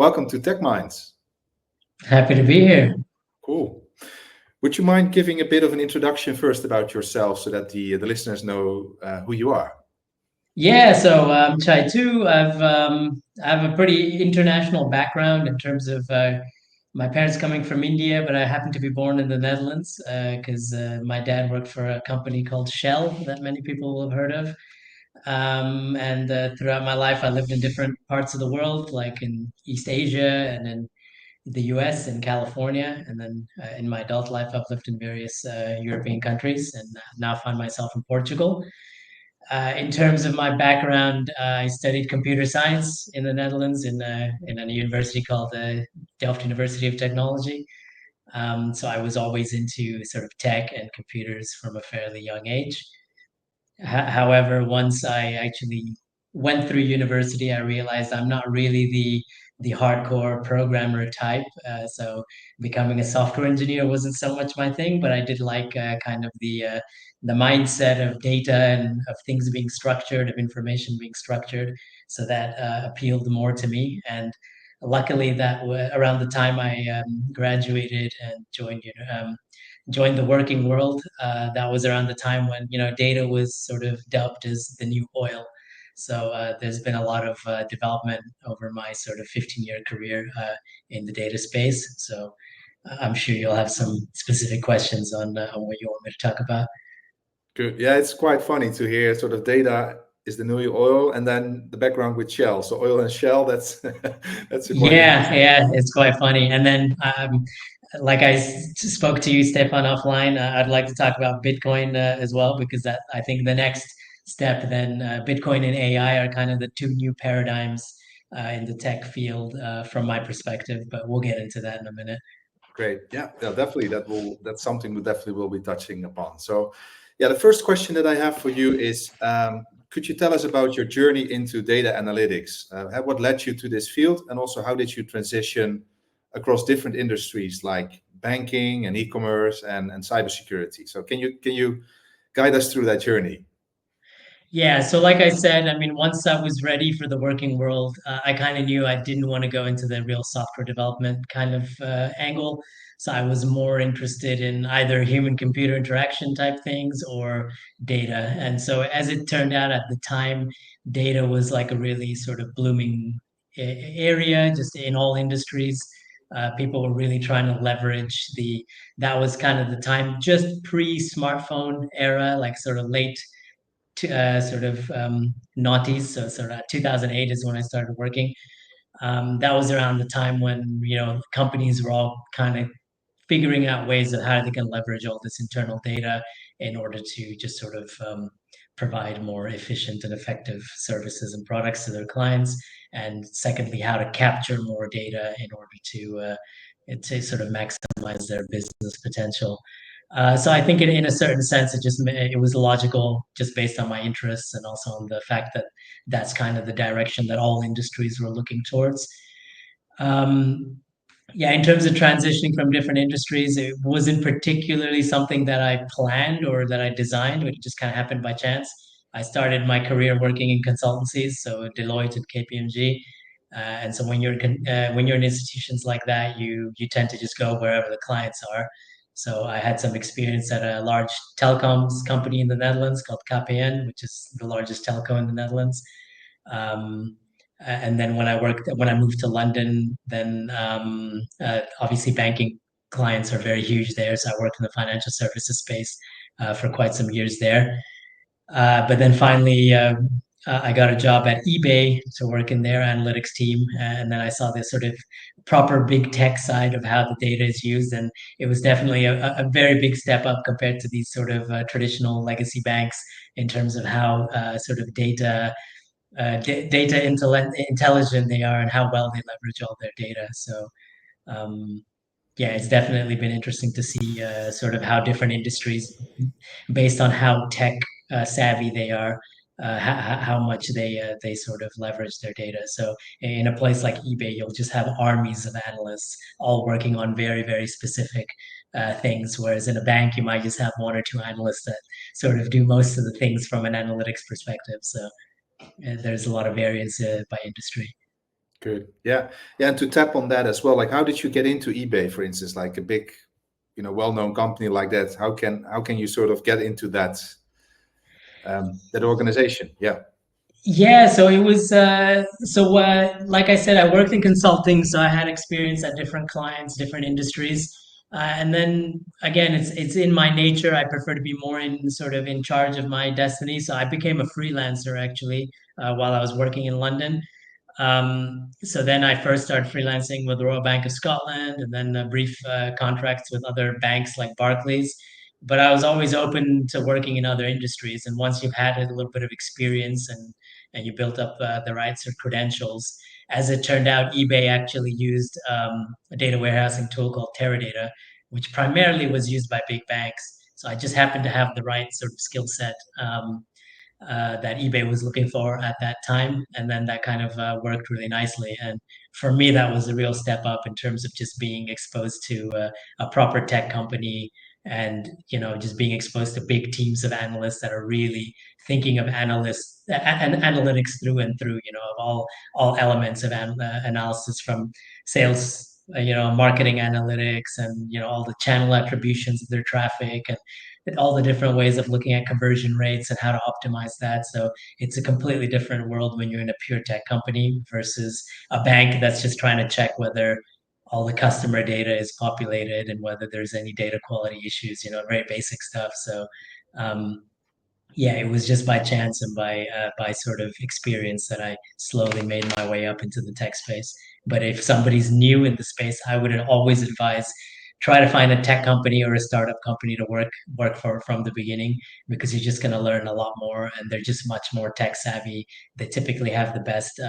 Welcome to Tech Minds. Happy to be here. Cool. Would you mind giving a bit of an introduction first about yourself so that the listeners know who you are? Yeah, so Chai too. I have a pretty international background in terms of my parents coming from India, but I happen to be born in the Netherlands because my dad worked for a company called Shell that many people will have heard of. And throughout my life, I lived in different parts of the world, like in East Asia and in the US and California. And then in my adult life, I've lived in various European countries and now find myself in Portugal. In terms of my background, I studied computer science in the Netherlands in a university called Delft University of Technology. So I was always into sort of tech and computers from a fairly young age. However, once I actually went through university, I realized I'm not really the hardcore programmer type. So becoming a software engineer wasn't so much my thing, but I did like kind of the mindset of data and of things being structured, of information being structured. So that appealed more to me. And luckily, around the time I graduated and joined the working world. That was around the time when data was sort of dubbed as the new oil. So there's been a lot of development over my sort of 15-year career in the data space. So I'm sure you'll have some specific questions on what you want me to talk about. Good. Yeah, it's quite funny to hear sort of data is the new oil, and then the background with Shell. So oil and Shell, that's that's a quite Yeah, interesting. yeah, it's quite funny. And then, like spoke to you, Stefan, offline, I'd like to talk about Bitcoin as well, because that I think the next step then Bitcoin and AI are kind of the two new paradigms in the tech field from my perspective. But we'll get into that in a minute. Great. Yeah, yeah, definitely. That's something we definitely will be touching upon. So, yeah, the first question that I have for you is, could you tell us about your journey into data analytics? What led you to this field, and also how did you transition across different industries like banking and e-commerce and cybersecurity? So, can you guide us through that journey? Yeah, so like I said, I mean, once I was ready for the working world, I kind of knew I didn't want to go into the real software development kind of angle. So I was more interested in either human computer interaction type things or data. And so as it turned out at the time, data was like a really sort of blooming area just in all industries. People were really trying to leverage that was kind of the time just pre-smartphone era, like sort of late sort of noughties. So sort of 2008 is when I started working. That was around the time when companies were all kind of figuring out ways of how they can leverage all this internal data in order to just sort of provide more efficient and effective services and products to their clients. And secondly, how to capture more data in order to sort of maximize their business potential. So I think in a certain sense, it was logical just based on my interests and also on the fact that that's kind of the direction that all industries were looking towards. Um, yeah, in terms of transitioning from different industries, it wasn't particularly something that I planned or that I designed, but it just kind of happened by chance. I started my career working in consultancies, so Deloitte and KPMG. And so when you're in institutions like that, you tend to just go wherever the clients are. So I had some experience at a large telecoms company in the Netherlands called KPN, which is the largest telco in the Netherlands. Um, and then when I moved to London, then obviously banking clients are very huge there. So I worked in the financial services space for quite some years there. But then finally, I got a job at eBay to work in their analytics team, and then I saw this sort of proper big tech side of how the data is used, and it was definitely a very big step up compared to these sort of traditional legacy banks in terms of how sort of intelligent they are and how well they leverage all their data. So um, yeah, it's definitely been interesting to see sort of how different industries, based on how tech savvy they are, how much they sort of leverage their data. So in a place like eBay, you'll just have armies of analysts all working on very, very specific things. Whereas in a bank, you might just have one or two analysts that sort of do most of the things from an analytics perspective. So there's a lot of variance by industry. Good. Yeah. Yeah. And to tap on that as well, like how did you get into eBay, for instance, like a big, well-known company like that? How can you sort of get into that organization? Yeah. Yeah, so it was like I said, I worked in consulting, so I had experience at different clients, different industries. And then again, it's in my nature. I prefer to be more in sort of in charge of my destiny. So I became a freelancer actually while I was working in London. So then I first started freelancing with the Royal Bank of Scotland, and then brief contracts with other banks like Barclays. But I was always open to working in other industries. And once you've had a little bit of experience and you built up the right sort of credentials, as it turned out, eBay actually used a data warehousing tool called Teradata, which primarily was used by big banks. So I just happened to have the right sort of skill set. That eBay was looking for at that time. And then that kind of worked really nicely. And for me, that was a real step up in terms of just being exposed to a proper tech company and, just being exposed to big teams of analysts that are really thinking of analysts and analytics through and through, of all elements of analysis from sales. Marketing analytics and all the channel attributions of their traffic and all the different ways of looking at conversion rates and how to optimize that. So it's a completely different world when you're in a pure tech company versus a bank that's just trying to check whether all the customer data is populated and whether there's any data quality issues, very basic stuff. So um, yeah, it was just by chance and by sort of experience that I slowly made my way up into the tech space. But if somebody's new in the space, I would always advise try to find a tech company or a startup company to work for from the beginning because you're just going to learn a lot more and they're just much more tech savvy. They typically have the best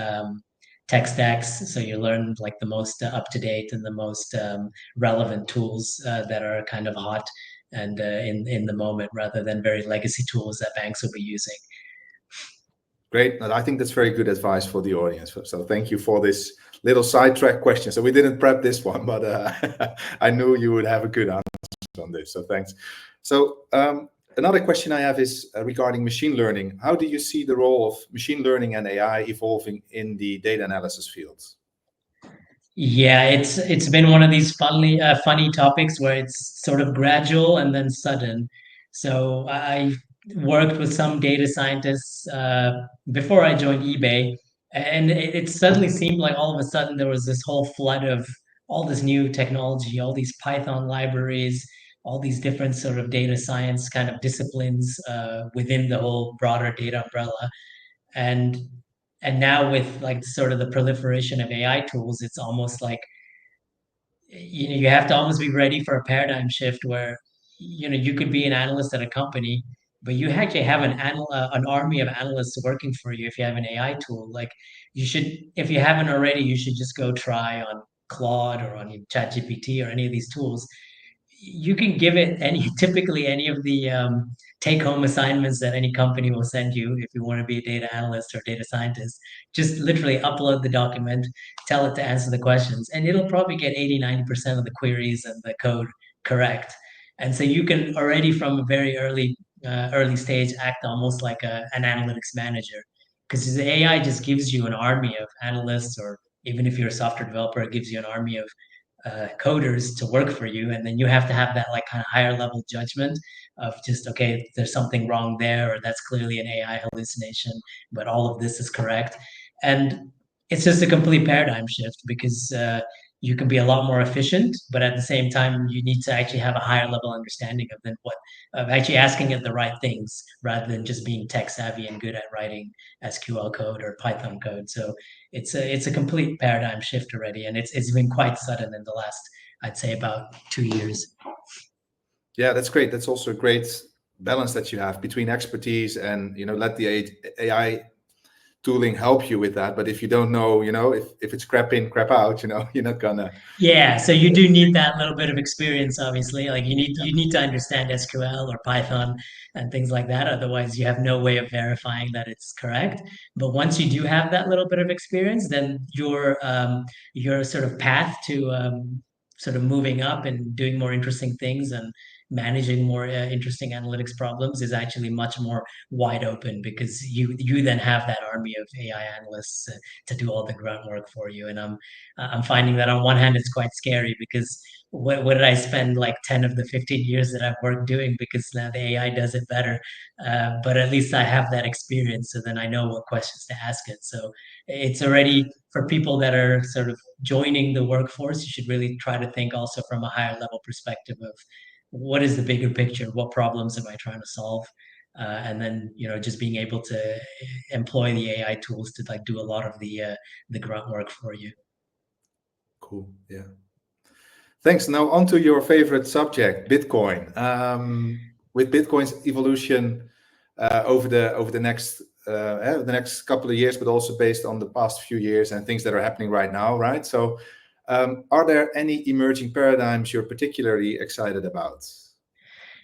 tech stacks, so you learn like the most up to date and the most relevant tools that are kind of hot and in the moment rather than very legacy tools that banks will be using. Great. And I think that's very good advice for the audience. So thank you for this little sidetrack question. So we didn't prep this one, but I knew you would have a good answer on this. So thanks. So another question I have is regarding machine learning. How do you see the role of machine learning and AI evolving in the data analysis field? Yeah, it's been one of these funny topics where it's sort of gradual and then sudden. So I worked with some data scientists before I joined eBay, and it suddenly seemed like all of a sudden there was this whole flood of all this new technology, all these Python libraries, all these different sort of data science kind of disciplines within the whole broader data umbrella. And and now with like sort of the proliferation of AI tools, it's almost like you have to almost be ready for a paradigm shift where you could be an analyst at a company, but you actually have an army of analysts working for you if you have an AI tool. Like you should, if you haven't already, you should just go try on Claude or on ChatGPT or any of these tools. You can give it any typically any of the take home assignments that any company will send you if you want to be a data analyst or data scientist. Just literally upload the document, tell it to answer the questions, and it'll probably get 80-90% of the queries and the code correct. And so you can already from a very early stage act almost like an analytics manager because the AI just gives you an army of analysts, or even if you're a software developer, it gives you an army of coders to work for you, and then you have to have that like kind of higher level judgment of just okay, there's something wrong there, or that's clearly an AI hallucination, but all of this is correct. And it's just a complete paradigm shift because you can be a lot more efficient, but at the same time, you need to actually have a higher level understanding of then what of actually asking it the right things rather than just being tech savvy and good at writing SQL code or Python code. So it's a complete paradigm shift already, and it's been quite sudden in the last, I'd say, about 2 years. Yeah, that's great. That's also a great balance that you have between expertise and let the AI tooling help you with that. But if you don't know, if it's crap in, crap out, you're not gonna. Yeah, so you do need that little bit of experience, obviously. Like you need to understand SQL or Python and things like that. Otherwise, you have no way of verifying that it's correct. But once you do have that little bit of experience, then your sort of path to sort of moving up and doing more interesting things and managing more interesting analytics problems is actually much more wide open, because you then have that army of AI analysts to do all the grunt work for you. And I'm finding that on one hand it's quite scary, because what did I spend like 10 of the 15 years that I've worked doing, because now the AI does it better. But at least I have that experience, so then I know what questions to ask it. So it's already, for people that are sort of joining the workforce, you should really try to think also from a higher level perspective of what is the bigger picture, what problems am I trying to solve, and then just being able to employ the AI tools to like do a lot of the grunt work for you. Cool. Yeah. Thanks. Now on to your favorite subject, Bitcoin. With Bitcoin's evolution over the next couple of years, but also based on the past few years and things that are happening right now, right? So, are there any emerging paradigms you're particularly excited about?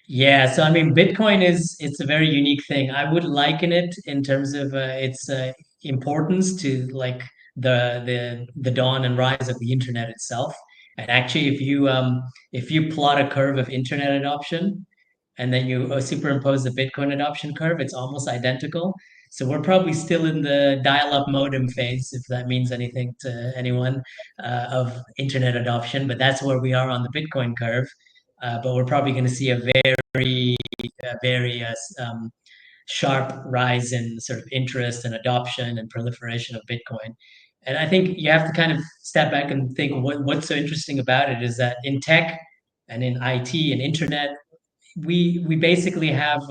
Yeah, so I mean, Bitcoin it's a very unique thing. I would liken it in terms of its importance to like the dawn and rise of the internet itself. And actually, if you plot a curve of internet adoption, and then you superimpose the Bitcoin adoption curve, it's almost identical. So we're probably still in the dial-up modem phase, if that means anything to anyone, of internet adoption. But that's where we are on the Bitcoin curve. But we're probably going to see a very sharp rise in sort of interest and adoption and proliferation of Bitcoin. And I think you have to kind of step back and think what's so interesting about it is that in tech and in IT and internet, we basically have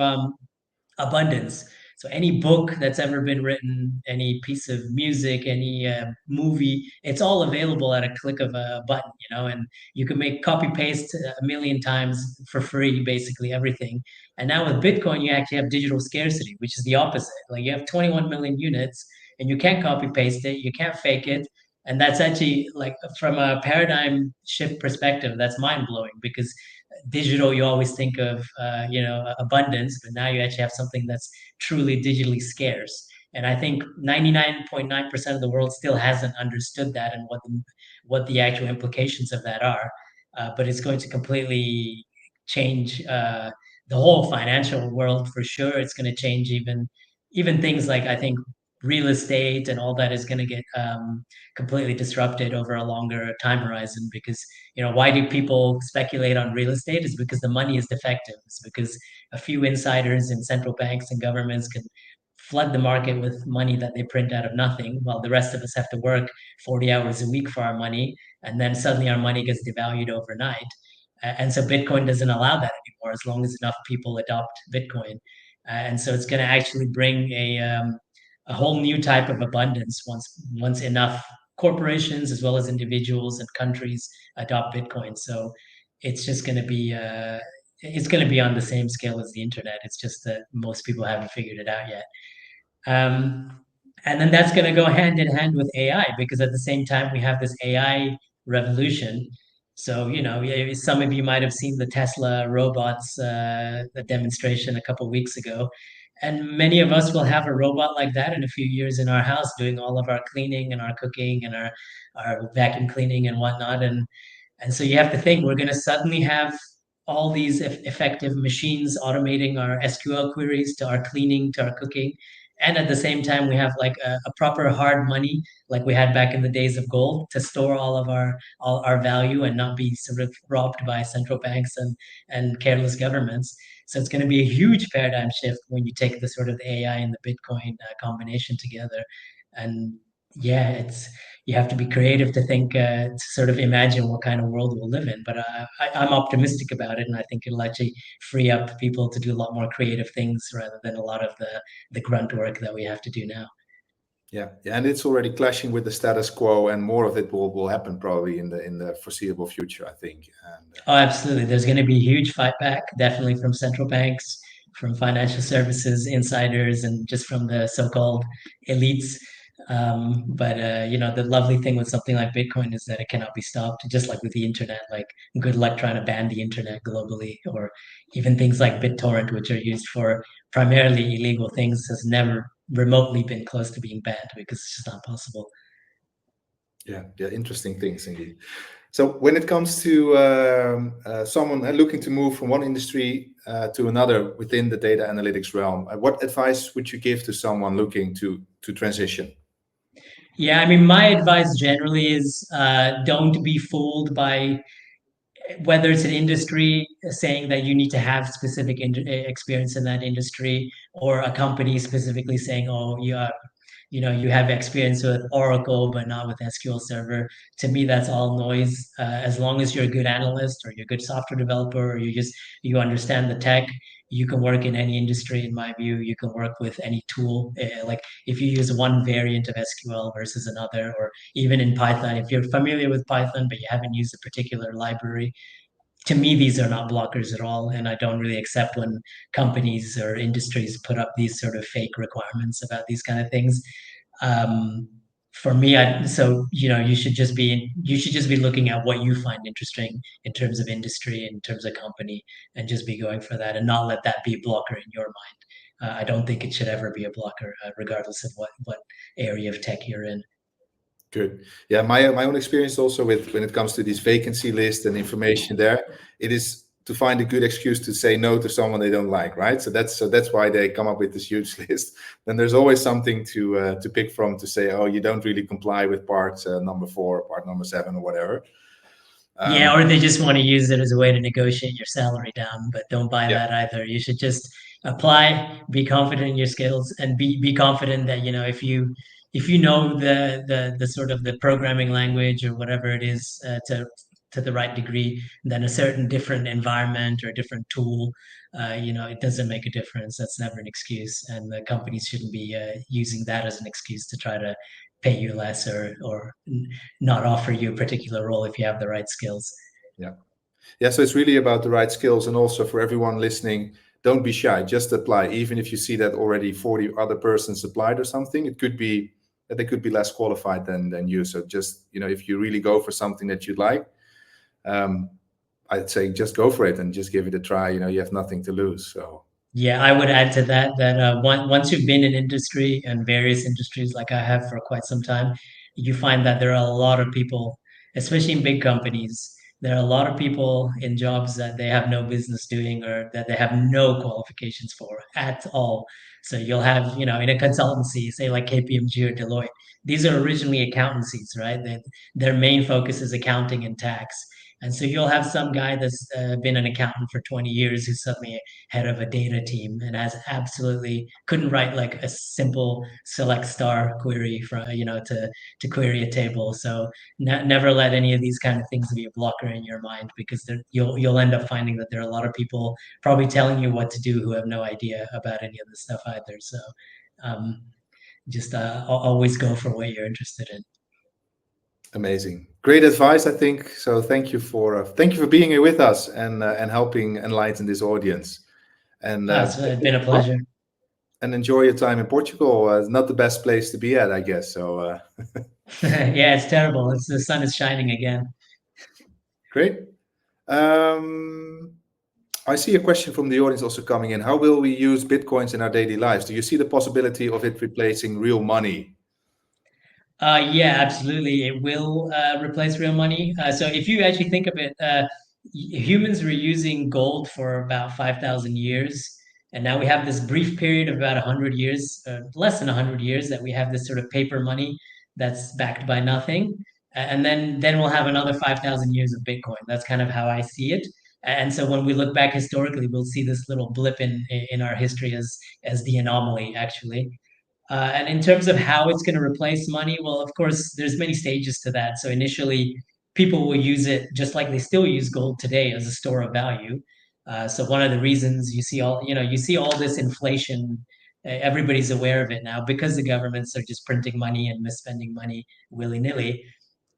abundance. So any book that's ever been written, any piece of music, any movie, it's all available at a click of a button, and you can make copy paste a million times for free, basically everything. And now with Bitcoin, you actually have digital scarcity, which is the opposite. Like you have 21 million units and you can't copy paste it, you can't fake it. And that's actually like from a paradigm shift perspective, that's mind blowing, because digital, you always think of abundance, but now you actually have something that's truly digitally scarce. And I think 99.9% of the world still hasn't understood that, and what the actual implications of that are. But it's going to completely change the whole financial world for sure. It's going to change even things like, I think, real estate and all that is going to get completely disrupted over a longer time horizon, because why do people speculate on real estate? Is because the money is defective. It's because a few insiders in central banks and governments can flood the market with money that they print out of nothing, while the rest of us have to work 40 hours a week for our money, and then suddenly our money gets devalued overnight. And so Bitcoin doesn't allow that anymore, as long as enough people adopt Bitcoin. And so it's going to actually bring a whole new type of abundance once enough corporations as well as individuals and countries adopt Bitcoin. So it's just going to be it's going to be on the same scale as the internet. It's just that most people haven't figured it out yet. And then that's going to go hand in hand with AI, because at the same time we have this AI revolution. So, some of you might have seen the Tesla robots, the demonstration a couple of weeks ago. And many of us will have a robot like that in a few years in our house, doing all of our cleaning and our cooking and our vacuum cleaning and whatnot. And so you have to think, we're going to suddenly have all these effective machines automating our SQL queries, to our cleaning, to our cooking. And at the same time, we have like a proper hard money, like we had back in the days of gold, to store all our value and not be sort of robbed by central banks and careless governments. So it's going to be a huge paradigm shift when you take the sort of AI and the Bitcoin combination together. And yeah, you have to be creative to think, to sort of imagine what kind of world we'll live in. But I'm optimistic about it, and I think it'll actually free up people to do a lot more creative things rather than a lot of the grunt work that we have to do now. Yeah, and it's already clashing with the status quo, and more of it will happen probably in the foreseeable future, I think. And Oh, absolutely. There's going to be a huge fight back, definitely from central banks, from financial services insiders, and just from the so-called elites. But the lovely thing with something like Bitcoin is that it cannot be stopped, just like with the internet. Like, good luck trying to ban the internet globally, or even things like BitTorrent, which are used for primarily illegal things, has never remotely been close to being banned, because it's just not possible. yeah, interesting things indeed. So when it comes to someone looking to move from one industry to another within the data analytics realm, what advice would you give to someone looking to transition? Yeah, I mean, my advice generally is don't be fooled by whether it's an industry saying that you need to have specific experience in that industry, or a company specifically saying, oh, you have experience with Oracle but not with SQL Server. To me, that's all noise. As long as you're a good analyst or you're a good software developer, or you understand the tech, you can work in any industry. In my view, you can work with any tool. Like if you use one variant of SQL versus another, or even in Python, if you're familiar with Python but you haven't used a particular library, to me, these are not blockers at all. And I don't really accept when companies or industries put up these sort of fake requirements about these kind of things. Um, for me, you should just be looking at what you find interesting in terms of industry, in terms of company, and just be going for that, and not let that be a blocker in your mind. I don't think it should ever be a blocker, regardless of what area of tech you're in. Good. Yeah, my own experience also with when it comes to these vacancy lists and information there, it is to find a good excuse to say no to someone they don't like, right? So that's why they come up with this huge list. Then there's always something to pick from to say, oh, you don't really comply with part number 4, part number 7, or whatever. Yeah, or they just want to use it as a way to negotiate your salary down, but don't buy Yeah, that either. You should just apply, be confident in your skills, and be confident that, if you know the sort of the programming language or whatever it is, to the right degree, then a certain different environment or a different tool, it doesn't make a difference. That's never an excuse, and the companies shouldn't be using that as an excuse to try to pay you less, or not offer you a particular role if you have the right skills. yeah. Yeah, so it's really about the right skills. And also for everyone listening, don't be shy, just apply. Even if you see that already 40 other persons applied or something, it could be that they could be less qualified than you. So just, if you really go for something that you'd like, um, I'd say just go for it and just give it a try. You have nothing to lose. So Yeah, I would add to that once you've been in industry and various industries like I have for quite some time, you find that there are a lot of people, especially in big companies, there are a lot of people in jobs that they have no business doing, or that they have no qualifications for at all. So you'll have, in a consultancy, say like KPMG or Deloitte, these are originally accountancies, right? Their main focus is accounting and tax. And so you'll have some guy that's been an accountant for 20 years who's suddenly head of a data team and has absolutely couldn't write like a simple select star query from to query a table. So never let any of these kind of things be a blocker in your mind, because you'll end up finding that there are a lot of people probably telling you what to do who have no idea about any of this stuff either. So um, just always go for what you're interested in. amazing. Great advice, I think. So thank you for being here with us and helping enlighten this audience. And It's been a pleasure. and enjoy your time in Portugal. It's not the best place to be at, I guess. So Yeah, it's terrible. The sun is shining again. great. Um, I see a question from the audience also coming in. How will we use Bitcoins in our daily lives? Do you see the possibility of it replacing real money? Yeah, absolutely. It will replace real money. So if you actually think of it, humans were using gold for about 5,000 years. And now we have this brief period of about 100 years, less than 100 years, that we have this sort of paper money that's backed by nothing. And then we'll have another 5,000 years of Bitcoin. That's kind of how I see it. And so when we look back historically, we'll see this little blip in our history as the anomaly, actually. And in terms of how it's going to replace money, well, of course, there's many stages to that. So initially, people will use it just like they still use gold today as a store of value. So one of the reasons you see all this inflation, everybody's aware of it now because the governments are just printing money and misspending money willy-nilly.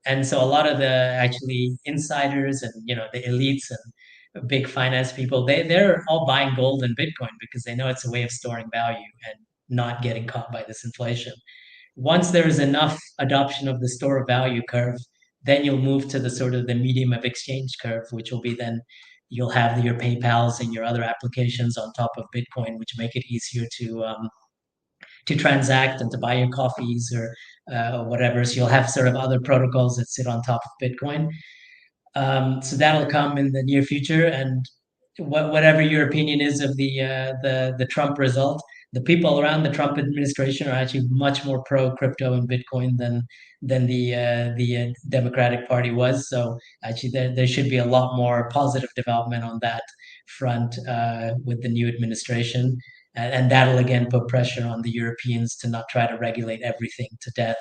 And so a lot of the actually insiders and the elites and big finance people, they're all buying gold and Bitcoin because they know it's a way of storing value and not getting caught by this inflation. Once there is enough adoption of the store of value curve, then you'll move to the sort of the medium of exchange curve, which will be then you'll have your PayPal's and your other applications on top of Bitcoin, which make it easier to transact and to buy your coffees or whatever. So you'll have sort of other protocols that sit on top of Bitcoin. So that'll come in the near future. And whatever your opinion is of the Trump result, the people around the Trump administration are actually much more pro crypto and Bitcoin than the Democratic Party was. So actually, there should be a lot more positive development on that front with the new administration. And that'll again put pressure on the Europeans to not try to regulate everything to death.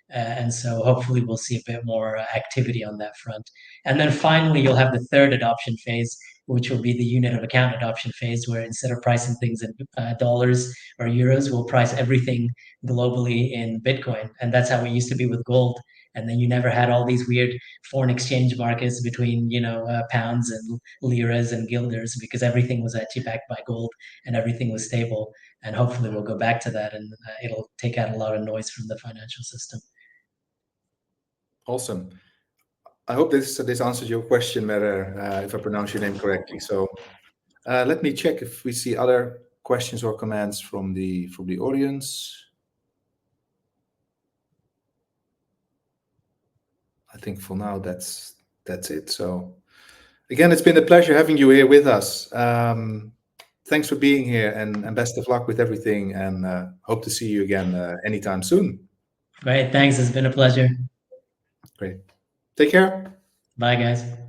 And so hopefully we'll see a bit more activity on that front. And then finally, you'll have the third adoption phase, which will be the unit of account adoption phase, where instead of pricing things in dollars or euros, we'll price everything globally in Bitcoin. And that's how it used to be with gold. And then you never had all these weird foreign exchange markets between, pounds and liras and guilders, because everything was actually backed by gold and everything was stable. And hopefully we'll go back to that, and it'll take out a lot of noise from the financial system. Awesome. I hope this answers your question, Mere, if I pronounce your name correctly. So let me check if we see other questions or comments from the audience. I think for now that's it. So again, it's been a pleasure having you here with us. Thanks for being here, and best of luck with everything, and hope to see you again anytime soon. Great, thanks. It's been a pleasure. Great. Take care. Bye, guys.